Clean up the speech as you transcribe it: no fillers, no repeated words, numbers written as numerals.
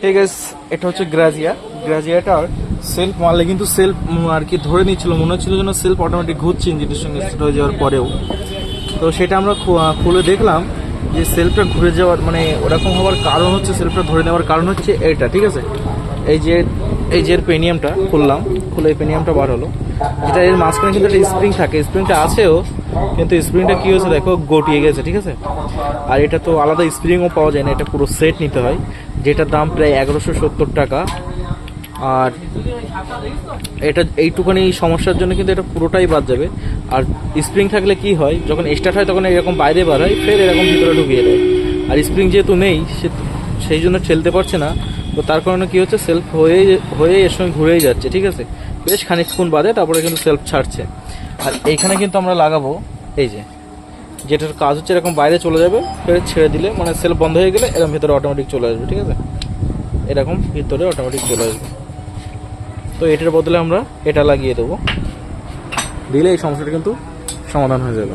ঠিক আছে, এটা হচ্ছে গ্রাজিয়াটার সেলফ মারলে কিন্তু সেলফ আর কি ধরে নিচ্ছিল, মনে হচ্ছিল যেন সেলফ অটোমেটিক ঘুরছে ইঞ্জিনের সঙ্গে সেট হয়ে যাওয়ার পরেও। তো সেটা আমরা খুলে দেখলাম যে সেলফটা ঘুরে যাওয়ার মানে ওরকম হওয়ার কারণ হচ্ছে, সেলফটা ধরে নেওয়ার কারণ হচ্ছে এইটা। ঠিক আছে, এই যে এর পেনিয়ামটা খুলে এই পেনিয়ামটা বার হলো, যেটা এর মাঝখানে কিন্তু একটা স্প্রিং থাকে, স্প্রিংটা আছেও কিন্তু স্প্রিংটা কী হয়েছে দেখো গটিয়ে গেছে। ঠিক আছে, আর এটা তো আলাদা স্প্রিংও পাওয়া যায় না, এটা পুরো সেট নিতে হয়, যেটার দাম প্রায় 1170 টাকা। আর এটা এইটুখানি সমস্যার জন্য কিন্তু এটা পুরোটাই বাদ যাবে। আর স্প্রিং থাকলে কি হয়, যখন স্টার্ট হয় তখন এরকম বাইরে বার হয়, ফের এরকম ভিতরে ঢুকিয়ে দেয়। আর স্প্রিং যেহেতু নেই সেই জন্য ঠেলতে পারছে না, তো তার কারণে কী হচ্ছে, সেলফ হয়ে এর সঙ্গে ঘুরেই যাচ্ছে। ঠিক আছে, বেশ খানিকক্ষণ বাদে তারপরে কিন্তু সেলফ ছাড়ছে। আর এইখানে কিন্তু আমরা লাগাবো এই যেটার কাজ হচ্ছে এরকম বাইরে চলে যাবে, ফের ছেড়ে দিলে মানে সেলফ বন্ধ হয়ে গেলে এরকম ভিতরে অটোমেটিক চলে আসবে। ঠিক আছে, এরকম ভিতরে অটোমেটিক চলে আসবে। তো এটার বদলে আমরা এটা লাগিয়ে দেবো, দিলে এই সমস্যাটা কিন্তু সমাধান হয়ে যাবে।